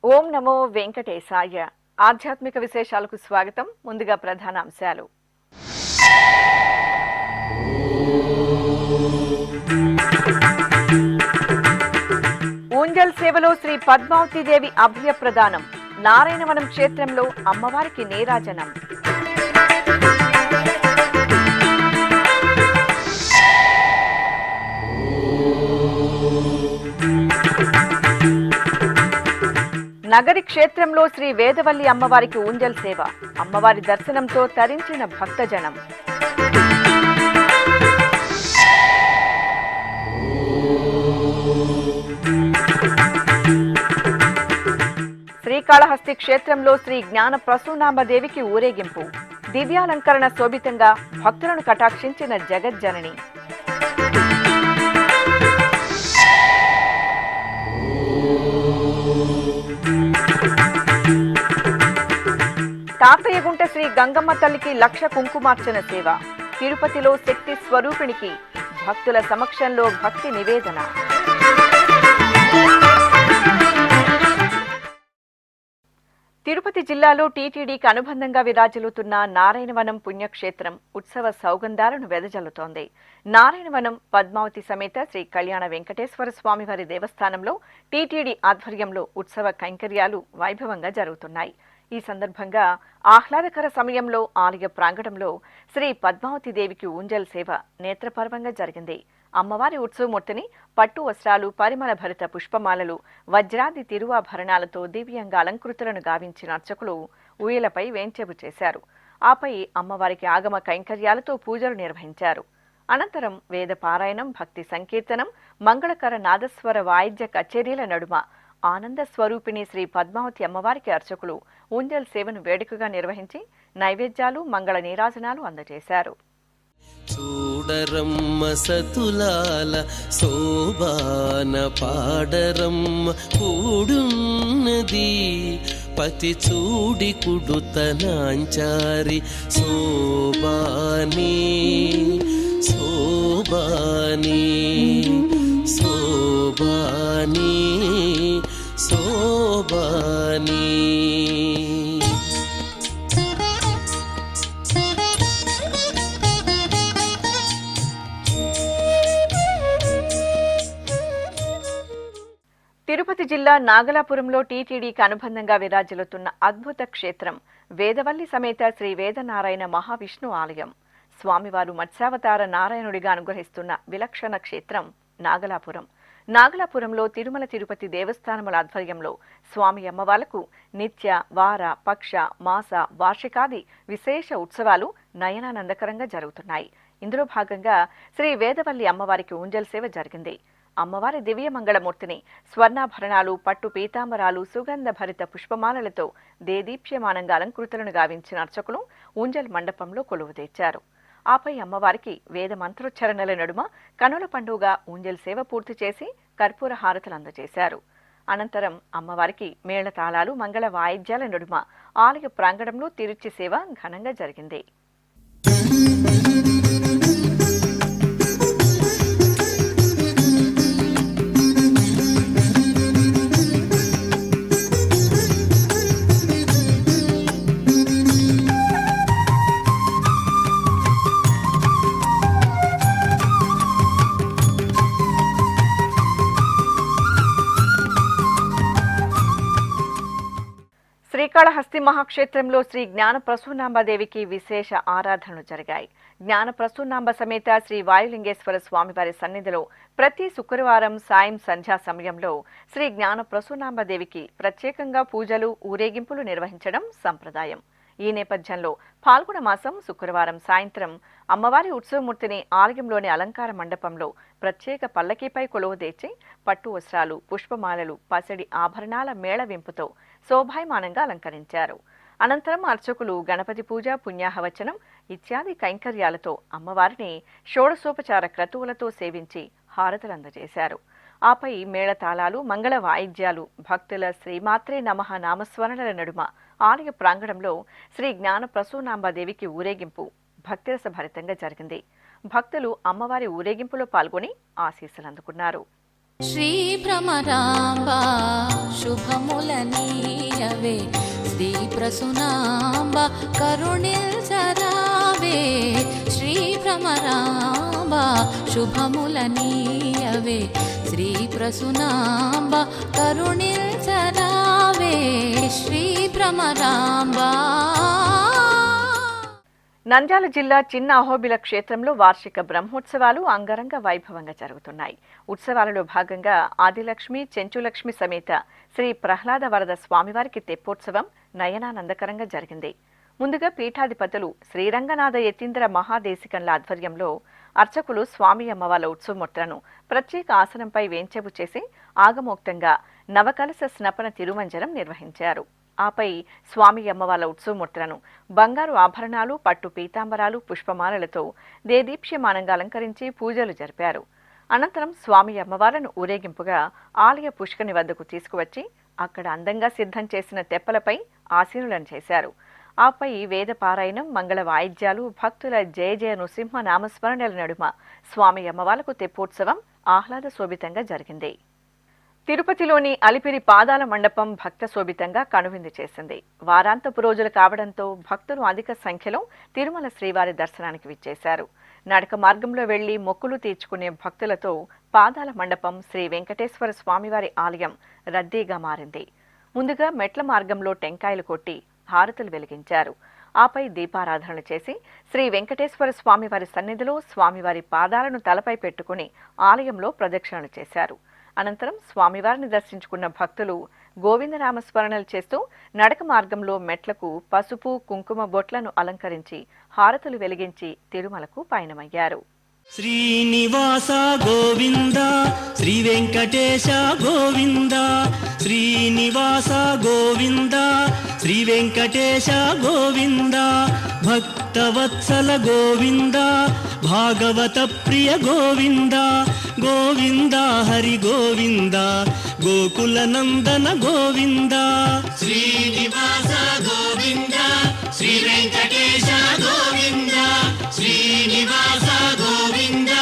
ఓం నమో వెంకటేశాయ. ఆధ్యాత్మిక విశేషాలకు స్వాగతం. ముందుగా ప్రధాన అంశాలు. ఊంజల్ సేవలో శ్రీ పద్మావతీదేవి అభయ ప్రదానం. నారాయణవనం క్షేత్రంలో అమ్మవారికి నీరాజనం. నగరి క్షేత్రంలో శ్రీ వేదవల్లి అమ్మవారికి ఊంజల్ సేవ. అమ్మవారి దర్శనంతో తరించిన భక్తజనం. శ్రీకాళహస్తి క్షేత్రంలో శ్రీ జ్ఞాన ప్రసూనాంబదేవికి ఊరేగింపు. దివ్యాలంకరణ శోభితంగా భక్తులను కటాక్షించిన జగజ్జనని. తాతయ్యగుంట శ్రీ గంగమ్మ తల్లికి లక్ష కుంకుమార్చన సేవ. తిరుపతిలో శక్తి స్వరూపిణికి భక్తుల సమక్షంలో భక్తి నివేదన. తిరుపతి జిల్లాలో టీటీడీకి అనుబంధంగా విరాజిల్లుతున్న నారాయణవనం పుణ్యక్షేత్రం ఉత్సవ సౌగంధాలను వెదజల్లుతోంది. నారాయణవనం పద్మావతి సమేత శ్రీ కళ్యాణ వెంకటేశ్వర స్వామివారి దేవస్థానంలో టీటీడీ ఆధ్వర్యంలో ఉత్సవ కైంకర్యాలు వైభవంగా జరుగుతున్నాయి. ఈ సందర్భంగా ఆహ్లాదకర సమయంలో ఆలయ ప్రాంగణంలో శ్రీ పద్మావతి దేవికి ఊంజల్ సేవ నేత్రపర్వంగా జరిగింది. అమ్మవారి ఉత్సవమూర్తిని పట్టు వస్త్రాలు, పరిమళ భరిత పుష్పమాలలు, వజ్రాది తిరువాభరణాలతో దివ్యంగా అలంకృతులను గావించిన అర్చకులు ఊయలపై వేంచేపు చేశారు. ఆపై అమ్మవారికి ఆగమ కైంకర్యాలతో పూజలు నిర్వహించారు. అనంతరం వేద పారాయణం, భక్తి సంకీర్తనం, మంగళకర నాదస్వర వాయిద్య కచేరీల నడుమ ఆనంద స్వరూపిణి శ్రీ పద్మావతి అమ్మవారికి అర్చకులు ఊంజల్ సేవను వేడుకగా నిర్వహించి నైవేద్యాలు, మంగళ నీరాజనాలు అందజేశారు. చూడరమ్మ సతులాల శోభాన పాడరమ్మ కూడున్నది పతి చూడి కుడుతనాంచారి శోభాని శోభాని శోభాని శోభాని. తిరుపతి జిల్లా నాగలాపురంలో టీటీడీకి అనుబంధంగా విరాజిల్లుతున్న అద్భుత క్షేత్రం వేదవల్లి సమేత శ్రీ వేదనారాయణ మహావిష్ణు ఆలయం. స్వామివారు మత్స్యావతార నారాయణుడిగా అనుగ్రహిస్తున్న విలక్షణ క్షేత్రం నాగలాపురం. నాగలాపురంలో తిరుమల తిరుపతి దేవస్థానముల ఆధ్వర్యంలో స్వామి అమ్మవార్లకు నిత్య, వార, పక్ష, మాస, వార్షికాది విశేష ఉత్సవాలు నయనానందకరంగా జరుగుతున్నాయి. ఇందులో భాగంగా శ్రీ వేదవల్లి అమ్మవారికి ఊంజల్ సేవ జరిగింది. అమ్మవారి దివ్య మంగళమూర్తిని స్వర్ణాభరణాలు, పట్టు పీతాంబరాలు, సుగంధ భరిత పుష్పమాలలతో దేదీప్యమానంగా అలంకృతులను గావించిన అర్చకులు ఊంజల్ మండపంలో కొలువు తెచ్చారు. ఆపై అమ్మవారికి వేద మంత్రోచ్చరణల నడుమ కనుల పండుగ ఊంజల్ సేవ పూర్తి చేసి కర్పూర హారతులు అందజేశారు. అనంతరం అమ్మవారికి మేళతాళాలు, మంగళ వాయిద్యాల నడుమ ఆలయ ప్రాంగణంలో తిరుచి సేవ ఘనంగా జరిగింది. శ్రీకాళహస్తి మహాక్షేత్రంలో శ్రీ జ్ఞాన ప్రసూనాంబదేవికి విశేష ఆరాధనలు జరిగాయి. జ్ఞాన ప్రసూనాంబ సమేత శ్రీ వాయులింగేశ్వర స్వామివారి సన్నిధిలో ప్రతి శుక్రవారం సాయం సంధ్యా సమయంలో శ్రీ జ్ఞాన ప్రసూనాంబదేవికి ప్రత్యేకంగా పూజలు, ఊరేగింపులు నిర్వహించడం సంప్రదాయం. ఈ నేపథ్యంలో ఫాల్గుణ మాసం శుక్రవారం సాయంత్రం అమ్మవారి ఉత్సవమూర్తిని ఆలయంలోని అలంకార మండపంలో ప్రత్యేక పల్లకీపై కొలువుదీర్చి పట్టు వస్త్రాలు, పుష్పమాలలు, పసిడి ఆభరణాల మేళవింపుతో శోభాయమానంగా అలంకరించారు. అనంతరం అర్చకులు గణపతి పూజ, పుణ్యాహవచనం ఇత్యాది కైంకర్యాలతో అమ్మవారిని షోడశోపచార క్రతువులతో సేవించి హారతులందజేశారు. ఆపై మేళతాళాలు, మంగళ వాయిద్యాలు, భక్తుల శ్రీమాత్రే నమః నామస్మరణల నడుమ ఆలయ ప్రాంగణంలో శ్రీ జ్ఞాన ప్రసూనాంబాదేవికి ఊరేగింపు భక్తిరస భరితంగా జరిగింది. భక్తులు అమ్మవారి ఊరేగింపులో పాల్గొని ఆశీస్సులందుకున్నారు. శ్రీ భ్రమరాంబా శుభములనీయవే, శ్రీ ప్రసూనాంబా కరుణిల్చరావే. శ్రీ భ్రమరాంబా శుభములనీయవే, శ్రీ ప్రసూనాంబా కరుణిల్చరావే. శ్రీ భ్రమరాంబా. నంద్యాల జిల్లా చిన్న అహోబిల క్షేత్రంలో వార్షిక బ్రహ్మోత్సవాలు అంగరంగ వైభవంగా జరుగుతున్నాయి. ఉత్సవాలలో భాగంగా ఆదిలక్ష్మి, చెంచులక్ష్మి సమేత శ్రీ ప్రహ్లాద వరద స్వామివారికి తెప్పోత్సవం నయనానందకరంగా జరిగింది. ముందుగా పీఠాధిపతులు శ్రీరంగనాథ యతీంద్ర మహాదేశికంల ఆధ్వర్యంలో అర్చకులు స్వామి అమ్మవార్ల ఉత్సవమూర్తులను ప్రత్యేక ఆసనంపై వేంచెపు చేసి ఆగమోక్తంగా నవకలశ స్నపన తిరుమంజనం నిర్వహించారు. ఆపై స్వామి అమ్మవార్ల ఉత్సవమూర్తులను బంగారు ఆభరణాలు, పట్టు పీతాంబరాలు, పుష్పమాలలతో దేదీప్యమానంగా అలంకరించి పూజలు జరిపారు. అనంతరం స్వామి అమ్మవార్లను ఊరేగింపుగా ఆలయ పుష్కరిణి వద్దకు తీసుకువచ్చి అక్కడ అందంగా సిద్ధం చేసిన తెప్పలపై ఆసీనులను చేశారు. ఆపై వేద పారాయణం, మంగళ వాయిద్యాలు, భక్తుల జయ జయ నృసింహ నామస్మరణల నడుమ స్వామి అమ్మవార్లకు తెప్పోత్సవం ఆహ్లాద శోభితంగా జరిగింది. తిరుపతిలోని అలిపిరి పాదాల మండపం భక్త శోభితంగా కనువిందు చేసింది. వారాంతపు రోజులు కావడంతో భక్తులు అధిక సంఖ్యలో తిరుమల శ్రీవారి దర్శనానికి విచ్చేశారు. నడక మార్గంలో వెళ్లి మొక్కులు తీర్చుకునే భక్తులతో పాదాల మండపం శ్రీ వెంకటేశ్వర స్వామివారి ఆలయం రద్దీగా మారింది. ముందుగా మెట్ల మార్గంలో టెంకాయలు కొట్టి హారతులు వెలిగించారు. ఆపై దీపారాధనలు చేసి శ్రీ వెంకటేశ్వర స్వామివారి సన్నిధిలో స్వామివారి పాదాలను తలపై పెట్టుకుని ఆలయంలో ప్రదక్షిణలు చేశారు. అనంతరం స్వామివారిని దర్శించుకున్న భక్తులు గోవిందనామస్మరణలు చేస్తూ నడక మార్గంలో మెట్లకు పసుపు, కుంకుమ బొట్లను అలంకరించి హారతులు వెలిగించి తిరుమలకు పయనమయ్యారు. శ్రీనివాస గోవింద, శ్రీ వెంకటేశ గోవింద, శ్రీనివాస గోవింద, శ్రీ వెంకటేశ గోవింద, భక్తవత్సల గోవింద, భాగవత ప్రియ గోవింద, గోవింద హరి గోవింద, గోకుల నందన గోవింద. శ్రీనివాస గోవింద, శ్రీ వెంకటేశ గోవింద, శ్రీనివాస గోవింద,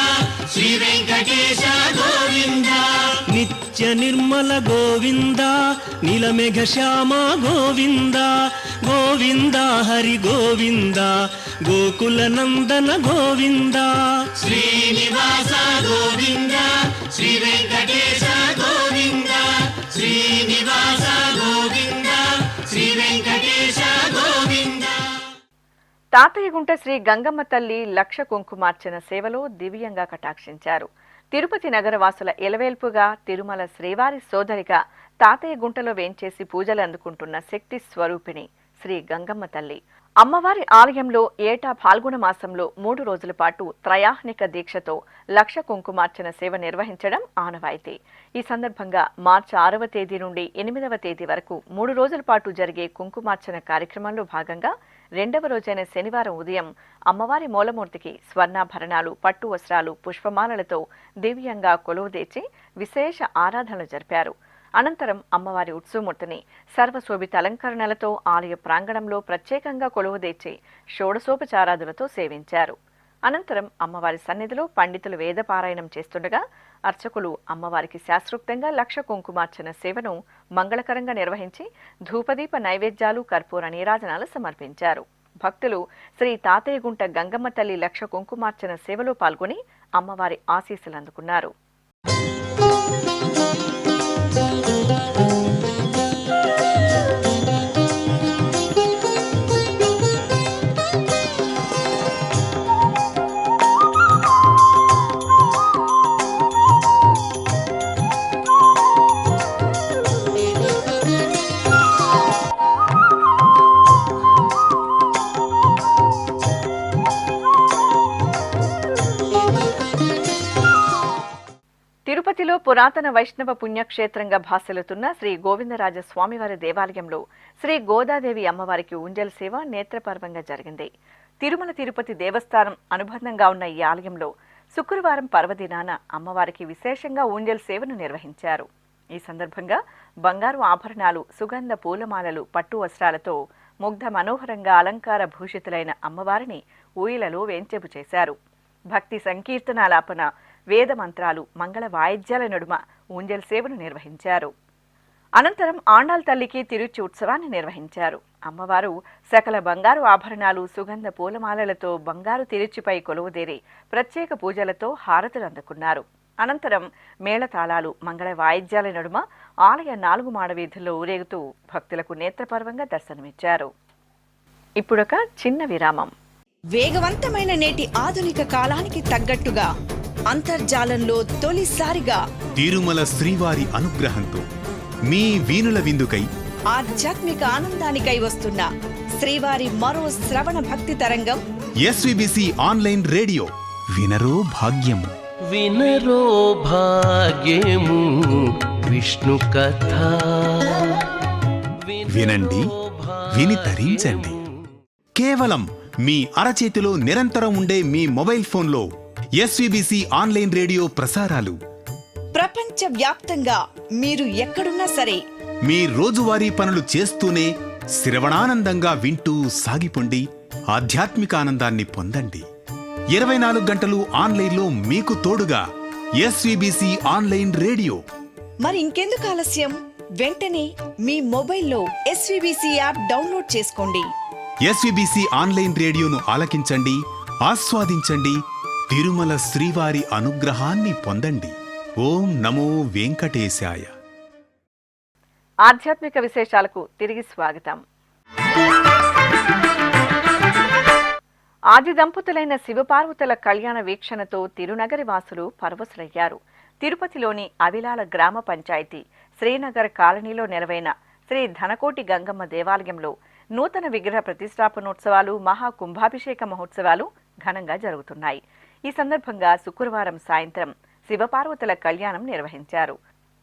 శ్రీ వెంకటేశ గోవింద. నిత్య నిర్మల గోవింద, నీలమేఘ శ్యామ గోవింద, గోవింద హరి గోవింద, గోకుల నందన గోవింద. శ్రీనివాస గోవింద, శ్రీ వెంకటేశ గోవింద, శ్రీనివాస గోవింద, శ్రీ వెంకటేశ గోవింద. తాతయ్యగుంట శ్రీ గంగమ్మ తల్లి లక్ష కుంకుమార్చన సేవలో దివ్యంగా కటాక్షించారు. తిరుపతి నగరవాసుల ఎలవేల్పుగా తిరుమల శ్రీవారి సోదరిగా తాతయ్యగుంటలో వేంచేసి పూజలు అందుకుంటున్న శక్తి స్వరూపిణి శ్రీ గంగమ్మ తల్లి. అమ్మవారి ఆలయంలో ఏటా ఫాల్గుణ మాసంలో 3 రోజుల పాటు త్రయాహ్నిక దీక్షతో లక్ష కుంకుమార్చన సేవ నిర్వహించడం ఆనవాయితీ. ఈ సందర్భంగా మార్చి 6వ తేదీ నుండి 8వ తేదీ వరకు 3 రోజుల పాటు జరిగే కుంకుమార్చన కార్యక్రమంలో భాగంగా 2వ రోజైన శనివారం ఉదయం అమ్మవారి మూలమూర్తికి స్వర్ణాభరణాలు, పట్టు వస్త్రాలు, పుష్పమాలలతో దివ్యంగా కొలువుదీర్చి విశేష ఆరాధనలు జరిపారు. అనంతరం అమ్మవారి ఉత్సవమూర్తిని సర్వశోభిత అలంకరణలతో ఆలయ ప్రాంగణంలో ప్రత్యేకంగా కొలువుదీర్చి షోడశోపచారాదులతో సేవించారు. అనంతరం అమ్మవారి సన్నిధిలో పండితులు వేదపారాయణం చేస్తుండగా అర్చకులు అమ్మవారికి శాస్త్రోక్తంగా లక్ష కుంకుమార్చన సేవను మంగళకరంగా నిర్వహించి ధూపదీప నైవేద్యాలు, కర్పూర నీరాజనాలు సమర్పించారు. భక్తులు శ్రీ తాతయ్యగుంట గంగమ్మ తల్లి లక్ష కుంకుమార్చన సేవలో పాల్గొని అమ్మవారి ఆశీస్సులు అందుకున్నారు. తిరుపతిలో పురాతన వైష్ణవ పుణ్యక్షేత్రంగా భాసిల్లుతున్న శ్రీ గోవిందరాజ స్వామివారి దేవాలయంలో శ్రీ గోదాదేవి అమ్మవారికి ఊంజల్ సేవ నేత్రపర్వంగా జరిగింది. తిరుమల తిరుపతి దేవస్థానం అనుబంధంగా ఉన్న ఈ ఆలయంలో శుక్రవారం పర్వదినాన అమ్మవారికి విశేషంగా ఊంజల్ సేవను నిర్వహించారు. ఈ సందర్భంగా బంగారు ఆభరణాలు, సుగంధ పూలమాలలు, పట్టు వస్త్రాలతో ముగ్ధ మనోహరంగా అలంకార భూషితులైన అమ్మవారిని ఊయలలో వేంచెపు చేశారు. భక్తి సంకీర్తనాలాపన, వేద మంత్రాలు, మంగళ వాయిద్యాల నడుమ ఊంజల్ సేవను నిర్వహించారు. అనంతరం ఆండాల్ తల్లికి తిరుచి ఉత్సవాన్ని నిర్వహించారు. అమ్మవారు సకల బంగారు ఆభరణాలు, సుగంధ పూలమాలలతో బంగారు తిరుచిపై కొలువుదేరి ప్రత్యేక పూజలతో హారతులు అందుకున్నారు. అనంతరం మేళతాళాలు, మంగళ వాయిద్యాల నడుమ ఆలయ 4 మాడ వీధుల్లో ఊరేగుతూ భక్తులకు నేత్రపర్వంగా దర్శనమిచ్చారు. ఇప్పుడొక చిన్న విరామం. వేగవంతమైన నేటి ఆధునిక కాలానికి తగ్గట్టుగా అంతర్జాలంలో తొలిసారిగా తిరుమల శ్రీవారి అనుగ్రహంతో మీ వీనుల విందుకై ఆధ్యాత్మిక ఆనందానికై వస్తున్న శ్రీవారి మరో శ్రవణ భక్తి తరంగం ఎస్విబిసి ఆన్లైన్ రేడియో వినరో భాగ్యము. వినరో భాగ్యము విష్ణు కథ. వినండి, విని తరించండి. కేవలం మీ అరచేతిలో నిరంతరం ఉండే మీ మొబైల్ ఫోన్లో ఎస్విబిసి ఆన్లైన్ రేడియో ప్రసారాలు ప్రపంచ వ్యాప్తంగా మీరు ఎక్కడున్నా సరే మీ రోజువారీ పనులు చేస్తూనే శ్రవణానందంగా వింటూ సాగిపోండి, ఆధ్యాత్మిక ఆనందాన్ని పొందండి. 24 గంటలు ఆన్లైన్లో మీకు తోడుగా ఎస్విబిసి ఆన్లైన్ రేడియో. మరి ఇంకెందుకు ఆలస్యం? వెంటనే మీ మొబైల్లో ఎస్విబిసి యాప్ డౌన్లోడ్ చేసుకోండి. ఎస్విబిసి ఆన్లైన్ రేడియోను ఆలకించండి, ఆస్వాదించండి, తిరుమల శ్రీవారి అనుగ్రహాన్ని పొందండి. ఓం నమో వెంకటేశాయ. ఆధ్యాత్మిక విశేషాలకు తిరిగి స్వాగతం. ఆది దంపతులైన శివపార్వతుల కళ్యాణ వీక్షణతో తిరునగరి వాసులు పరవశులయ్యారు. తిరుపతిలోని అవిలాల గ్రామ పంచాయతీ శ్రీనగర్ కాలనీలో నెలవైన శ్రీ ధనకోటి గంగమ్మ దేవాలయంలో నూతన విగ్రహ ప్రతిష్టాపనోత్సవాలు, మహా కుంభాభిషేక మహోత్సవాలు ఘనంగా జరుగుతున్నాయి. ఈ సందర్భంగా శుక్రవారం సాయంత్రం శివపార్వతుల కళ్యాణం నిర్వహించారు.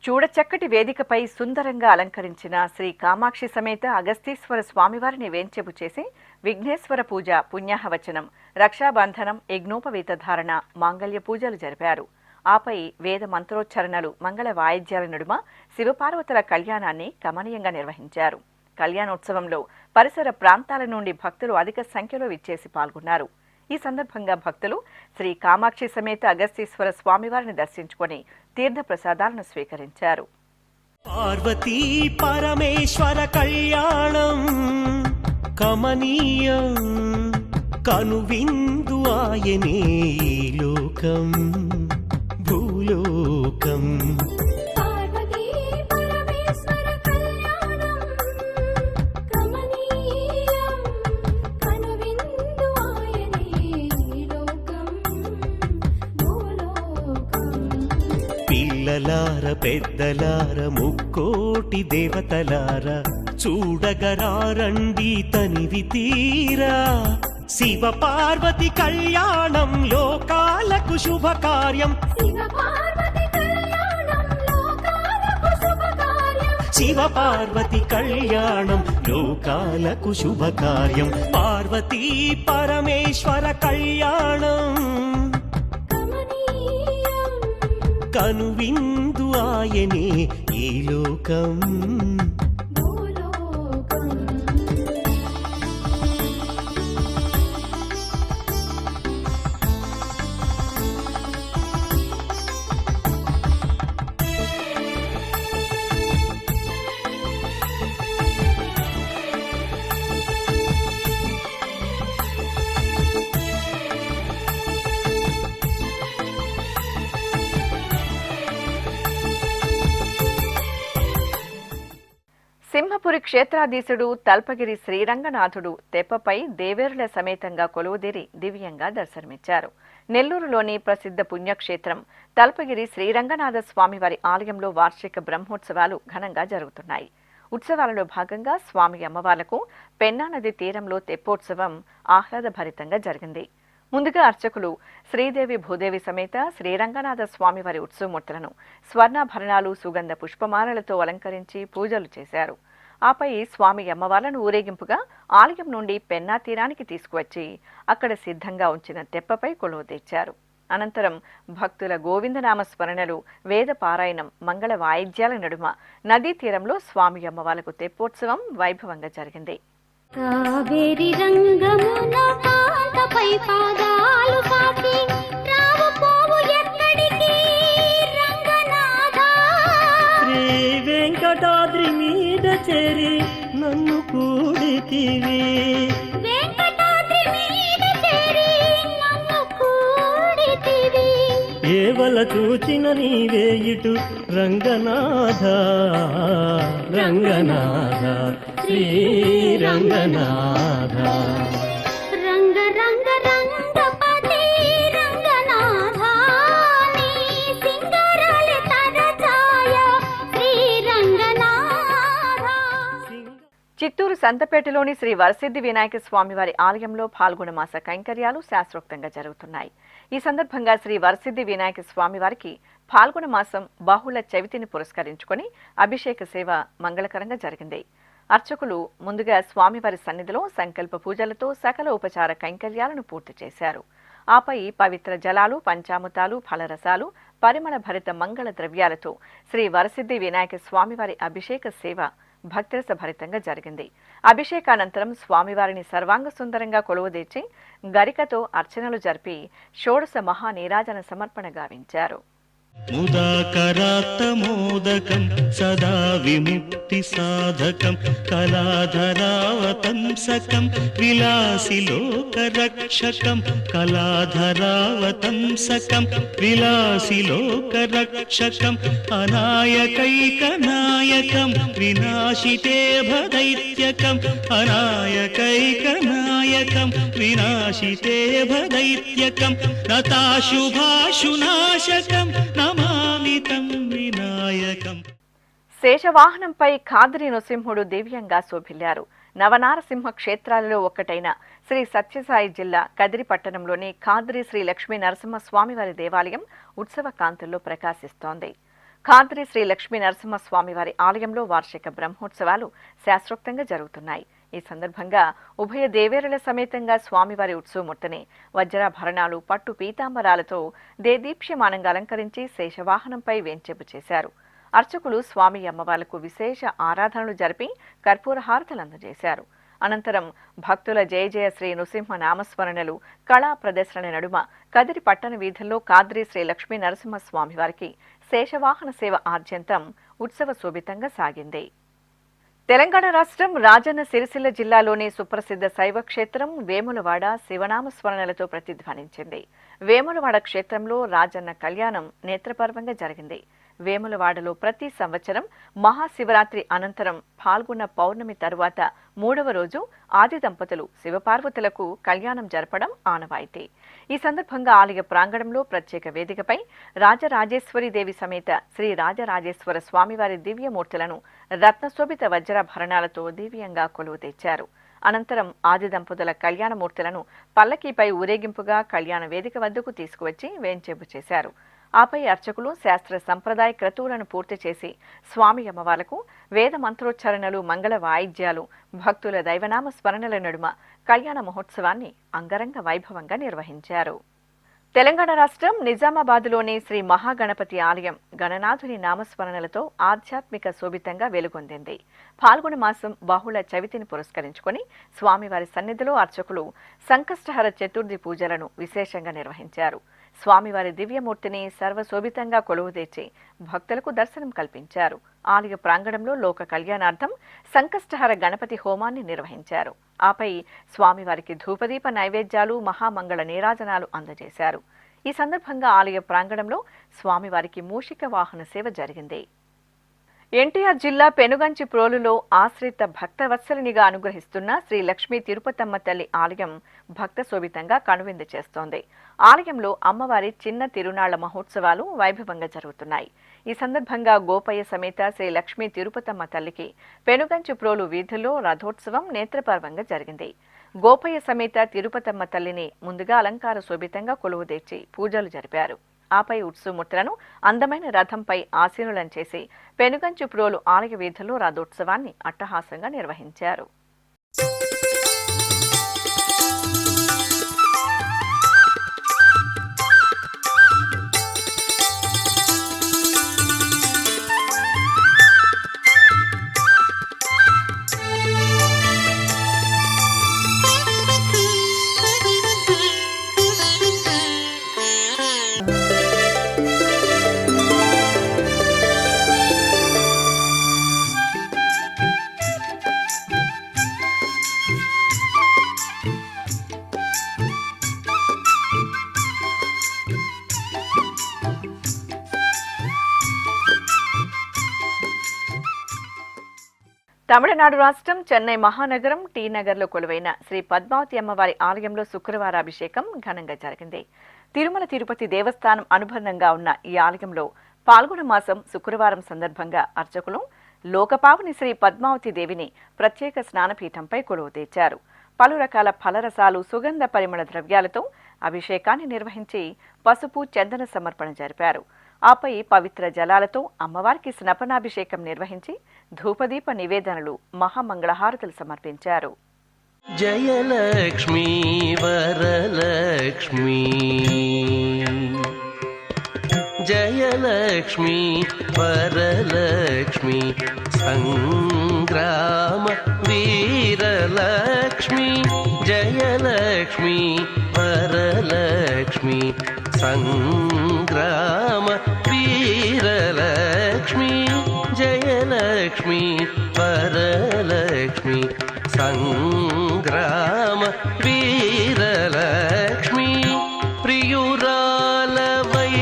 చూడచక్కటి వేదికపై సుందరంగా అలంకరించిన శ్రీ కామాక్షి సమేత అగస్తీశ్వర స్వామివారిని వేంచెపు చేసి విఘ్నేశ్వర పూజ, పుణ్యాహవచనం, రక్షాబంధనం, యజ్ఞోపవీత ధారణ, మాంగళ్య పూజలు జరిపారు. ఆపై వేద మంత్రోచ్చరణలు, మంగళ వాయిద్యాల నడుమ శివపార్వతుల కళ్యాణాన్ని కమనీయంగా నిర్వహించారు. కళ్యాణోత్సవంలో పరిసర ప్రాంతాల నుండి భక్తులు అధిక సంఖ్యలో విచ్చేసి పాల్గొన్నారు. ఈ సందర్భంగా భక్తులు శ్రీ కామాక్షి సమేత అగస్తీశ్వర స్వామివారిని దర్శించుకొని తీర్థ ప్రసాదాలను స్వీకరించారు. పార్వతీ పరమేశ్వర కళ్యాణం కమనీయం కనువిందు ఆయనే లోకం భూలోకం. పిల్లలార పెద్దలార ముక్కోటి దేవతలార చూడగరారండి తనివి తీరా. శివ పార్వతి కళ్యాణం లోకాలకు శుభకార్యం. శివ పార్వతి కళ్యాణం లోకాలకు శుభకార్యం. పార్వతీ పరమేశ్వర కళ్యాణం కనువిందు ఆయనే ఈ లోకం. సింహపురి క్షేత్రాధీశుడు తల్పగిరి శ్రీరంగనాథుడు తెప్పపై దేవేరుల సమేతంగా కొలువుదీరి దివ్యంగా దర్శనమిచ్చారు. నెల్లూరులోని ప్రసిద్ధ పుణ్యక్షేత్రం తల్పగిరి శ్రీరంగనాథ స్వామివారి ఆలయంలో వార్షిక బ్రహ్మోత్సవాలు ఘనంగా జరుగుతున్నాయి. ఉత్సవాలలో భాగంగా స్వామి అమ్మవార్లకు పెన్నా నది తీరంలో తెప్పోత్సవం ఆహ్లాదభరితంగా జరిగింది. ముందుగా అర్చకులు శ్రీదేవి భూదేవి సమేత శ్రీరంగనాథ స్వామివారి ఉత్సవమూర్తులను స్వర్ణాభరణాలు సుగంధ పుష్పమాలలతో అలంకరించి పూజలు చేశారు. ఆపై స్వామి అమ్మవార్లను ఊరేగింపుగా ఆలయం నుండి పెన్నా తీరానికి తీసుకువచ్చి అక్కడ సిద్ధంగా ఉంచిన తెప్పపై కొలువు తెచ్చారు. అనంతరం భక్తుల గోవిందనామ స్మరణలు, వేద పారాయణం, మంగళ వాయిద్యాల నడుమ నదీ తీరంలో స్వామి అమ్మవార్లకు తెప్పోత్సవం వైభవంగా జరిగింది. కావేరి రంగమున కాంతపై పాదాలు పాతి రావు పోవు ఎక్కడికి రంగనాథా. శ్రీ వెంకటాద్రి మీద చేరి నన్ను కూడితివి, వెంకటాద్రి మీద చేరి నన్ను కూడితివి. ఏవల చూచిన నీవే ఇటు రంగనాథ రంగనాథ శ్రీ రంగనాథ. రంగ రంగ రంగపతి రంగనాథా, నీ సింగారాల తరఛాయ శ్రీ రంగనాథా. చిత్తూరు సంతపేటలోని శ్రీ వరసిద్ధి వినాయక స్వామివారి ఆలయంలో పాల్గొన మాస కైంకర్యాలు శాస్త్రోక్తంగా జరుగుతున్నాయి. ఈ సందర్భంగా శ్రీ వరసిద్ధి వినాయక స్వామివారికి పాల్గొన మాసం బాహుళ చవితిని పురస్కరించుకొని అభిషేక సేవ మంగళకరంగా జరిగింది. అర్చకులు ముందుగా స్వామివారి సన్నిధిలో సంకల్ప పూజలతో సకల ఉపచార కైంకర్యాలను పూర్తి చేశారు. ఆపై పవిత్ర జలాలు, పంచామృతాలు, ఫలరసాలు, పరిమళ భరిత మంగళ ద్రవ్యాలతో శ్రీ వరసిద్ధి వినాయక స్వామివారి అభిషేక సేవ భక్తిరస భరితంగా జరిగింది. అభిషేకానంతరం స్వామివారిని సర్వాంగ సుందరంగా కొలువుదీర్చి గరికతో అర్చనలు జరిపి షోడశ మహానీరాజన సమర్పణ గావించారు. ముదాకరాత్తమోదకం సదా విముక్తి సాధకం కళాధరావతంసకం విలాసి లోకరక్షకం కళాధరావతంసకం విలాసి లోకరక్షకం అనాయకైకనాయకం వినాశితే భదైత్యకం అనాయకైకనాయకం వినాశితే భదైత్యకం నతాశుభాశునాశకం నమామితం వినాయకం. శేషవాహనంపై ఖాద్రి నృసింహుడు దివ్యంగా శోభిల్లారు. నవనారసింహ క్షేత్రాలలో ఒక్కటైన శ్రీ సత్యసాయి జిల్లా కదిరి పట్టణంలోని ఖాద్రి శ్రీ లక్ష్మీ నరసింహస్వామివారి దేవాలయం ఉత్సవ కాంతుల్లో ప్రకాశిస్తోంది. ఖాద్రి శ్రీ లక్ష్మీ నరసింహస్వామివారి ఆలయంలో వార్షిక బ్రహ్మోత్సవాలు శాస్త్రోక్తంగా జరుగుతున్నాయి. ఈ సందర్భంగా ఉభయ దేవేరుల సమేతంగా స్వామివారి ఉత్సవమూర్తిని వజ్రాభరణాలు, పట్టు పీతాంబరాలతో దేదీప్యమానంగా అలంకరించి శేషవాహనంపై వేంచేపు చేశారు. అర్చకులు స్వామి అమ్మవార్లకు విశేష ఆరాధనలు జరిపి కర్పూర హారతలు అందజేశారు. అనంతరం భక్తుల జయ జయ శ్రీ నృసింహ నామస్మరణలు, కళా ప్రదర్శనల నడుమ కదిరి పట్టణ వీధుల్లో ఖాద్రి శ్రీ లక్ష్మీ నరసింహస్వామివారికి శేషవాహన సేవ ఆద్యంతం ఉత్సవ శోభితంగా సాగింది. తెలంగాణ రాష్ట్రం రాజన్న సిరిసిల్ల జిల్లాలోని సుప్రసిద్ధ శైవ క్షేత్రం వేములవాడ శివనామ స్మరణలతో ప్రతిధ్వనించింది. వేములవాడ క్షేత్రంలో రాజన్న కళ్యాణం నేత్రపర్వంగా జరిగింది. వేములవాడలో ప్రతి సంవత్సరం మహాశివరాత్రి అనంతరం పాల్గొన్న పౌర్ణమి తరువాత 3వ రోజు ఆది దంపతులు శివపార్వతులకు కళ్యాణం జరపడం ఆనవాయితీ. ఈ సందర్భంగా ఆలయ ప్రాంగణంలో ప్రత్యేక వేదికపై రాజరాజేశ్వరి దేవి సమేత శ్రీ రాజరాజేశ్వర స్వామివారి దివ్యమూర్తులను రత్నశోభిత వజ్రాభరణాలతో దివ్యంగా కొలువు తెచ్చారు. అనంతరం ఆది దంపతుల కళ్యాణమూర్తులను పల్లకీపై ఊరేగింపుగా కళ్యాణ వేదిక వద్దకు తీసుకువచ్చి వేంచేపు చేశారు. ఆపై అర్చకులు శాస్త్ర సంప్రదాయ క్రతువులను పూర్తి చేసి స్వామి అమ్మవార్లకు వేద మంత్రోచ్చారణలు, మంగళ వాయిద్యాలు, భక్తుల దైవనామ స్మరణల నడుమ కళ్యాణ మహోత్సవాన్ని అంగరంగ వైభవంగా నిర్వహించారు. తెలంగాణ రాష్ట్రం నిజామాబాద్లోని శ్రీ మహాగణపతి ఆలయం గణనాథుని నామస్మరణలతో ఆధ్యాత్మిక శోభితంగా వెలుగొందింది. పాల్గొన మాసం బాహుళ చవితిని పురస్కరించుకొని స్వామివారి సన్నిధిలో అర్చకులు సంకష్టహర చతుర్థి పూజలను విశేషంగా నిర్వహించారు. స్వామివారి దివ్యమూర్తిని సర్వశోభితంగా కొలువుదీర్చి భక్తులకు దర్శనం కల్పించారు. ఆలయ ప్రాంగణంలో లోక కళ్యాణార్థం సంకష్టహర గణపతి హోమాన్ని నిర్వహించారు. ఆపై స్వామివారికి ధూపదీప నైవేద్యాలు, మహామంగళ నీరాజనాలు అందజేశారు. ఈ సందర్భంగా ఆలయ ప్రాంగణంలో స్వామివారికి మూషిక వాహన సేవ జరిగింది. ఎన్టీఆర్ జిల్లా పెనుగంచి ప్రోలులో ఆశ్రిత భక్తవత్సలినిగా అనుగ్రహిస్తున్న శ్రీ లక్ష్మీ తిరుపతమ్మ తల్లి ఆలయం భక్త శోభితంగా కనువిందు చేస్తోంది. ఆలయంలో అమ్మవారి చిన్న తిరునాళ్ల మహోత్సవాలు వైభవంగా జరుగుతున్నాయి. ఈ సందర్భంగా గోపయ్య సమేత శ్రీ లక్ష్మీ తిరుపతమ్మ తల్లికి పెనుగంచి ప్రోలు వీధుల్లో రథోత్సవం నేత్రపర్వంగా జరిగింది. గోపయ్య సమేత తిరుపతమ్మ తల్లిని ముందుగా అలంకార శోభితంగా కొలువుదీర్చి పూజలు జరిపారు. ఆపై ఉత్సుమూర్తులను అందమైన రథంపై ఆసీనులను చేసి పెనుగంచు ప్రోలు ఆలయ వీధుల్లో రథోత్సవాన్ని అట్టహాసంగా నిర్వహించారు. తమిళనాడు రాష్ట్రం చెన్నై మహానగరం టీ నగర్లో కొలువైన శ్రీ పద్మావతి అమ్మవారి ఆలయంలో శుక్రవార అభిషేకం ఘనంగా జరిగింది. తిరుమల తిరుపతి దేవస్థానం అనుబంధంగా ఉన్న ఈ ఆలయంలో పాల్గొన మాసం శుక్రవారం సందర్భంగా అర్చకులు లోకపావని శ్రీ పద్మావతి దేవిని ప్రత్యేక స్నానపీఠంపై కొలువు తీర్చారు. పలు రకాల ఫలరసాలు, సుగంధ పరిమళ ద్రవ్యాలతో అభిషేకాన్ని నిర్వహించి పసుపు, చందన సమర్పణ జరిపారు. ఆపై పవిత్ర జలాలతో అమ్మవారికి స్నపనాభిషేకం నిర్వహించి ధూపదీప నివేదనలు, మహామంగళహారతులు సమర్పించారు. జయలక్ష్మీ వరలక్ష్మీ జయలక్ష్మీ వరలక్ష్మీ సంగ్రామ వీరలక్ష్మీ జయలక్ష్మీ వరలక్ష్మీ సంగ్రామ వీరలక్ష్మీ జయలక్ష్మీ వరలక్ష్మీ సంగ్రామ వీరలక్ష్మీ ప్రియురాలవై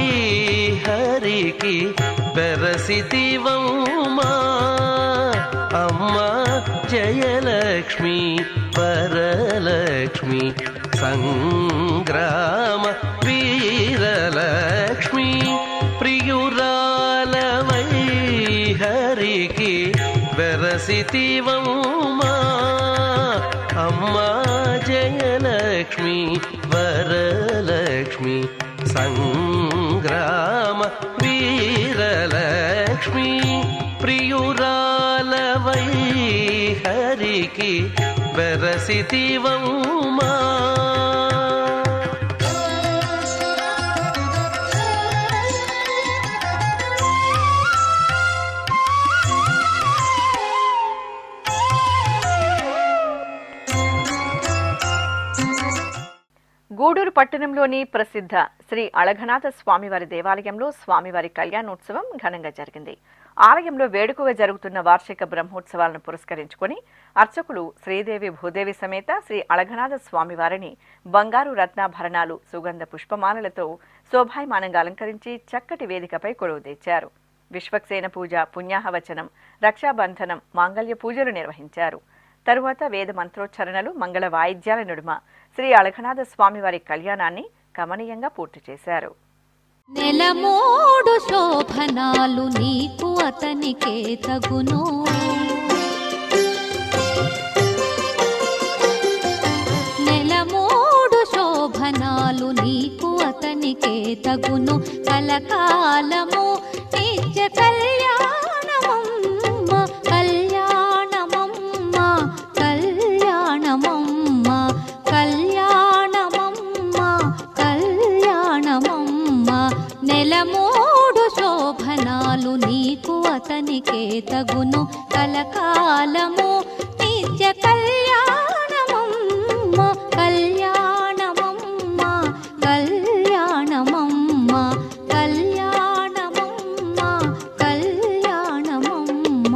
హరికి బెరసితివమ్మా అమ్మా జయలక్ష్మీ వరలక్ష్మీ సంగ్రామ వీరలక్ష్మీ ప్రియురాలవై హరికి బెరసితివమ్మా అమ్మా జయలక్ష్మీ వరలక్ష్మీ సంగ్రామ వీరలక్ష్మీ ప్రియురాలవై హరికి బెరసితివమ్మా. గూడూరు పట్టణంలోని ప్రసిద్ధ శ్రీ అళఘనాథ స్వామివారి దేవాలయంలో స్వామివారి కళ్యాణోత్సవం ఘనంగా జరిగింది. ఆలయంలో వేడుకగా జరుగుతున్న వార్షిక బ్రహ్మోత్సవాలను పురస్కరించుకుని అర్చకులు శ్రీదేవి భూదేవి సమేత శ్రీ అళఘనాథ స్వామివారిని బంగారు రత్నాభరణాలు, సుగంధ పుష్పమాలలతో శోభాయమానంగా అలంకరించి చక్కటి వేదికపై కొలువుదీర్చారు. విశ్వక్సేన పూజ, పుణ్యాహవచనం, రక్షాబంధనం, మాంగళ్య పూజలు నిర్వహించారు. తరువాత వేద మంత్రోచ్చరణలు, మంగళ వాయిద్యాల నడుమ శ్రీ అళఘనాథ స్వామివారి కళ్యాణాన్ని కమనీయంగా పూర్తి చేశారు. నెలమోడు శోభనాలు నీకు అతనికే తగును, నెలమోడు శోభనాలు నీకు అతనికే తగును, కలకాలము నిత్య కళ్యాణమమ్మ కళ్యాణమమ్మ కళ్యాణమమ్మ కళ్యాణమమ్మ కళ్యాణమమ్మ నెలమోడు శోభనాలు నీకు అతనికే తగును, కలకాలము నిత్య కళ్యాణమమ్మ కళ్యాణమమ్మ కళ్యాణమమ్మ కళ్యాణమమ్మ కళ్యాణమమ్మ.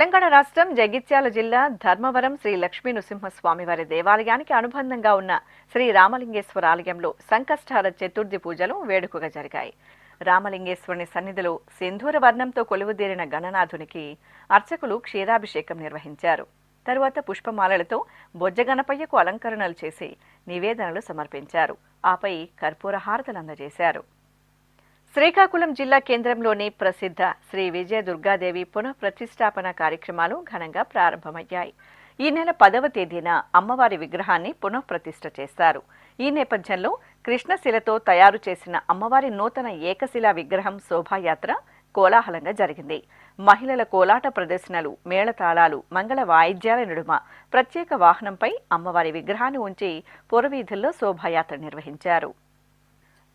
తెలంగాణ రాష్ట్రం జగిత్యాల జిల్లా ధర్మవరం శ్రీ లక్ష్మీ నృసింహస్వామివారి దేవాలయానికి అనుబంధంగా ఉన్న శ్రీ రామలింగేశ్వర ఆలయంలో సంకష్టహార చతుర్థి పూజలు వేడుకగా జరిగాయి. రామలింగేశ్వరుని సన్నిధిలో సింధూర వర్ణంతో కొలువుదీరిన గణనాథునికి అర్చకులు క్షీరాభిషేకం నిర్వహించారు. తరువాత పుష్పమాలలతో బొజ్జగణపయ్యకు అలంకరణలు చేసి నివేదనలు సమర్పించారు. ఆపై కర్పూర హారతలు అందజేశారు. శ్రీకాకుళం జిల్లా కేంద్రంలోని ప్రసిద్ధ శ్రీ విజయ దుర్గాదేవి పునఃప్రతిష్టాపన కార్యక్రమాలు ఘనంగా ప్రారంభమయ్యాయి. ఈ నెల 10వ తేదీన అమ్మవారి విగ్రహాన్ని పునఃప్రతిష్ఠ చేస్తారు. ఈ నేపథ్యంలో కృష్ణశిలతో తయారు చేసిన అమ్మవారి నూతన ఏకశిలా విగ్రహం శోభాయాత్ర కోలాహలంగా జరిగింది. మహిళల కోలాట ప్రదర్శనలు, మేళతాళాలు, మంగళ వాయిద్యాల నడుమ ప్రత్యేక వాహనంపై అమ్మవారి విగ్రహాన్ని ఉంచి పురవీధుల్లో శోభాయాత్ర నిర్వహించారు.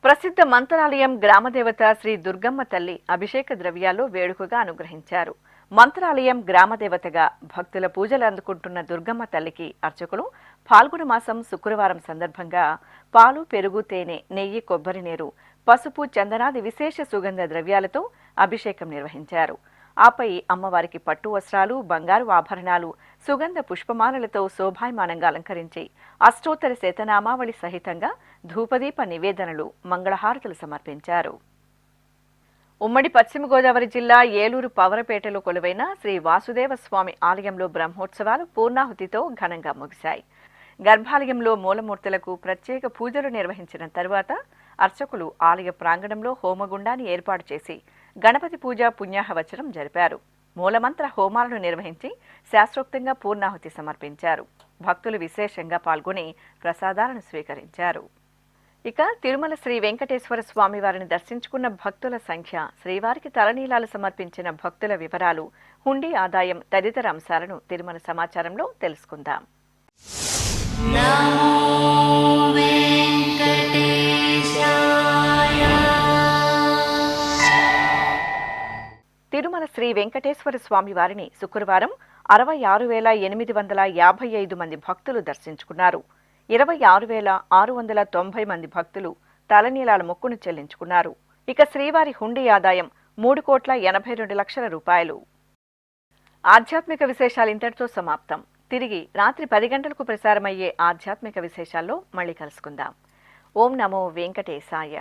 ప్రసిద్ధ మంత్రాలయం గ్రామదేవత శ్రీ దుర్గమ్మ తల్లి అభిషేక ద్రవ్యాల్లో వేడుకగా అనుగ్రహించారు. మంత్రాలయం గ్రామదేవతగా భక్తుల పూజలు అందుకుంటున్న దుర్గమ్మ తల్లికి అర్చకులు ఫాల్గుణ మాసం శుక్రవారం సందర్భంగా పాలు, పెరుగు, తేనె, నెయ్యి, కొబ్బరి నీరు, పసుపు, చందనాది విశేష సుగంధ ద్రవ్యాలతో అభిషేకం నిర్వహించారు. ఆపై అమ్మవారికి పట్టు వస్త్రాలు, బంగారు ఆభరణాలు, సుగంధ పుష్పమాలలతో శోభాయమానంగా అలంకరించి అష్టోత్తర శతనామావళి సహితంగా ధూపదీప నివేదనలు, మంగళహారతులు సమర్పించారు. ఉమ్మడి పశ్చిమ గోదావరి జిల్లా ఏలూరు పవరపేటలో కొలువైన శ్రీ వాసుదేవ స్వామి ఆలయంలో బ్రహ్మోత్సవాలు పూర్ణాహుతితో ఘనంగా ముగిశాయి. గర్భాలయంలో మూలమూర్తులకు ప్రత్యేక పూజలు నిర్వహించిన తరువాత అర్చకులు ఆలయ ప్రాంగణంలో హోమగుండాన్ని ఏర్పాటు చేసి గణపతి పూజ, పుణ్యాహవచనం జరిపారు. మూలమంత్ర హోమాలను నిర్వహించి శాస్త్రోక్తంగా పూర్ణాహుతి సమర్పించారు. భక్తులు విశేషంగా పాల్గొని ప్రసాదాలను స్వీకరించారు. ఇక తిరుమల శ్రీ వెంకటేశ్వర స్వామి వారిని దర్శించుకున్న భక్తుల సంఖ్య, శ్రీవారికి తలనీలాలు సమర్పించిన భక్తుల వివరాలు, హుండీ ఆదాయం తదితర అంశాలను తిరుమల సమాచారంలో తెలుసుకుందాం. తిరుమల శ్రీ వెంకటేశ్వర స్వామి వారిని శుక్రవారం 66,855 మంది భక్తులు దర్శించుకున్నారు. 26,690 మంది భక్తులు తలనీలాల మొక్కును చెల్లించుకున్నారు. ఇక శ్రీవారి హుండీ ఆదాయం 3,82,00,000 రూపాయలు. ఆధ్యాత్మిక విశేషాలు ఇంతటితో సమాప్తం. తిరిగి రాత్రి 10 గంటలకు ప్రసారమయ్యే ఆధ్యాత్మిక విశేషాల్లో మళ్ళీ కలుసుకుందాం. ఓం నమో వెంకటేశాయ.